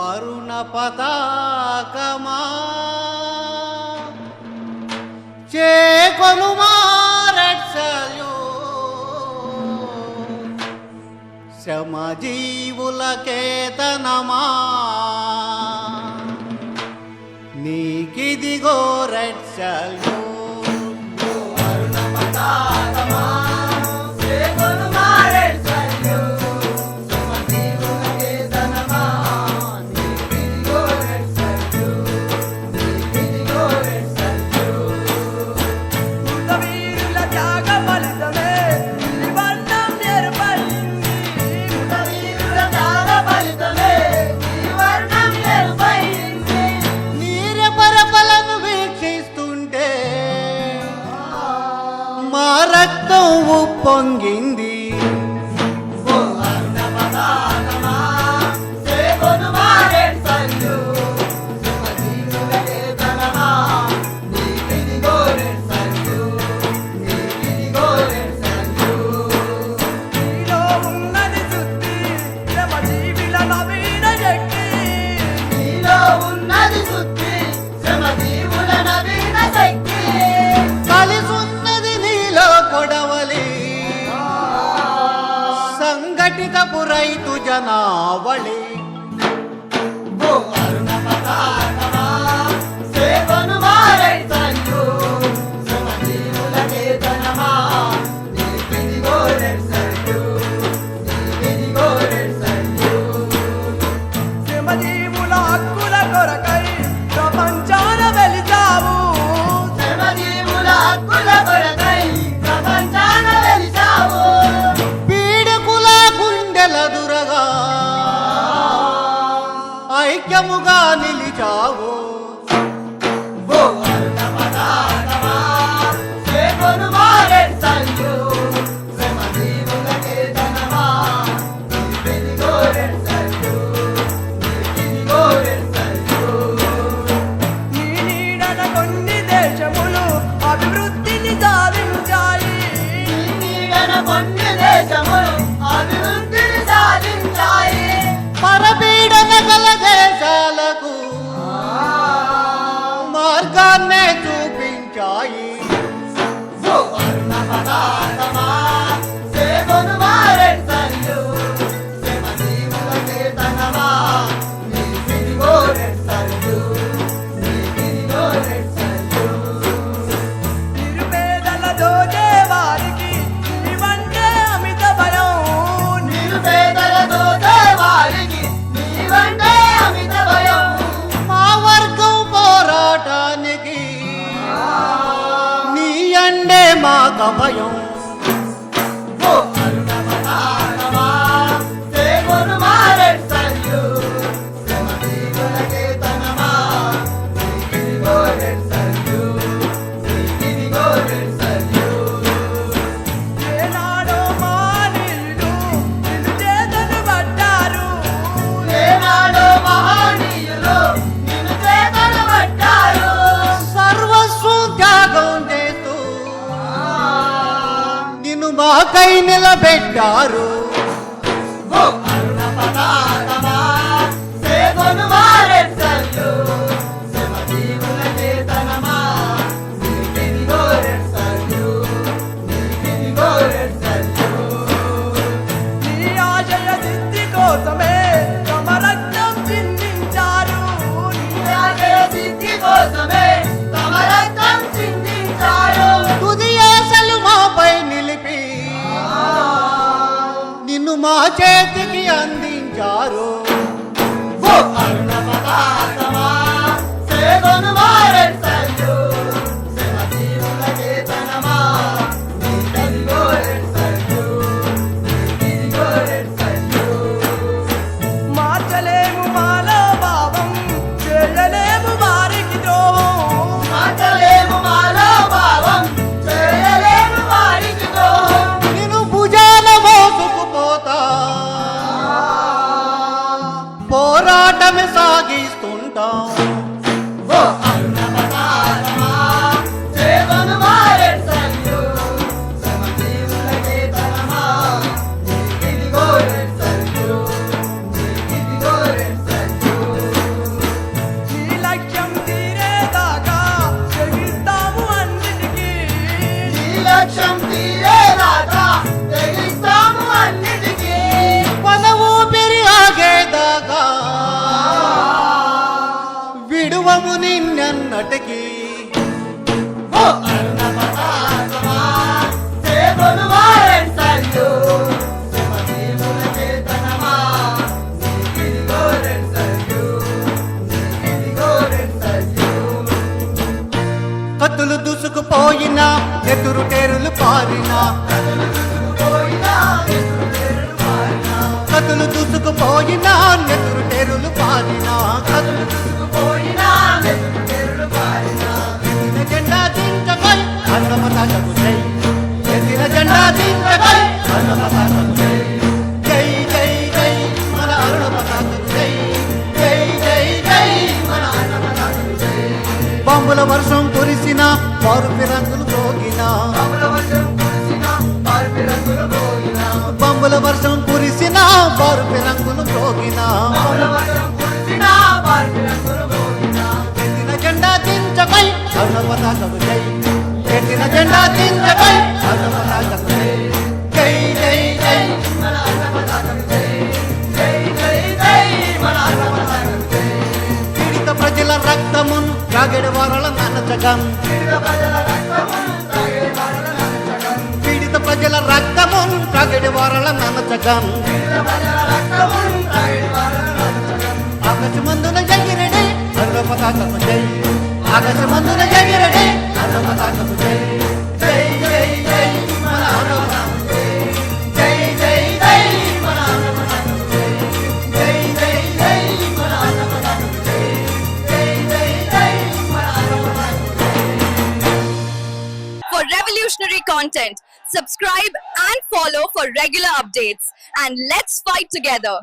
అరుణ పతాకమా చేకొనుమా red salute శ్రమజీవుల కేతనమా నీకిదిగో రెడ్ సల్యూట్ అరుణ పతాకమా చేకొనుమా రెడ్ సల్యూట్ శ్రమజీవుల కేతనమా నీకిదిగో రెడ్ సల్యూట్ నీకిదిగో రెడ్ సల్యూట్ మృతవీరుల త్యాగ ఫలితమే ఈ వర్ణం ఏర్పడింది. మృతవీరుల త్యాగ ఫలితమే ఈ వర్ణం ఏర్పడింది. నీరెపరపలను వీక్షిస్తుంటే మా రక్తం ఉప్పొంగింది. నీలో ఉన్నది శుద్ధి, శ్రమజీవుల నవీన శక్తి. కలిసున్నది నీలో కొడవలి సంఘటితపు రైతు జనావళి. శ్రమజీవుల హక్కుల కొరకై ప్రపంచాన వెలిసావు. పీడకుల గుండెల దురగా ఐక్యముగా నిలిచావు. నీ నీడన కొన్ని దేశములు అభివృద్ధిని సాధించాయి. పరపీడన గల దేశాలకు మార్గాన్నే చూపించాయి. నిరుపేదల దోచే వారికి నీవంటే అమిత భయం. మా వర్గం పోరాటానికి నీ అండే మాకు భయం. ఏనాడో మానీయులు నిన్ను చేతను పట్టారు. సర్వస్వం త్యాగం చేస్తూ నిన్ను మాకై నిలబెట్టారు. నీ ఆశయ సిద్ధి కోసమే తమ రక్తం చిందించారు. తుది ఆశలు మాపై నిలిపి నిన్ను మా చేతికి అందించారు. మార్చలేము మాలో భావం, చేయలేము వారికి ద్రోహం. నిన్ను భుజాన మోసుకుపోతా పోరాటమే సాగిస్తుంటాం. బ్రతికి ఓ అరుణ పతాకమా సేవలు వారెంటల్లు సమదీవుల చేతనమా నీకిదిగో రెంటల్లు కత్తులు దూసుకుపోయినా ఎదురు టేరులు పారినా కత్తులు దూసుకుపోయినా నెదురు టేరులు పారినా ఎత్తిన జెండా దించకై అన్న పతాకకు జై ఎత్తిన జెండా దించకై అన్న పతాకకు జై జై జై జై మన అరుణ పతాకకు జై జై జై జై మన అరుణ పతాకకు జై బాంబుల వర్షం కురిసిన పరుపు రంగులు పోగిన బాంబుల వర్షం కురిసిన పరుపు రంగులు పోగిన ఎత్తిన జెండా దించకై అరుణ పతాకకు జై ఎత్తిన జెండా దించకై అరుణ పతాకకు జై జై జై జై మన అరుణ పతాకకు జై జై జై జై మన అరుణ పతాకకు జై పీడిత ప్రజల రక్తమును రాగడి వారల ననచగం పీడిత ప్రజల రక్తమును రాగడి వారల ననచగం ఆకాశమందున ఎగిరెడి అరుణ పతాకకు జై ఆకాశమందున ఎగిరెడి అరుణ పతాకకు జై జై జై జై మన అరుణ పతాకకు జై జై జై మన అరుణ పతాకకు జై జై జై మన అరుణ పతాకకు జై జై జై జై మన అరుణ పతాకకు For revolutionary content, subscribe and follow for regular updates. And let's fight together.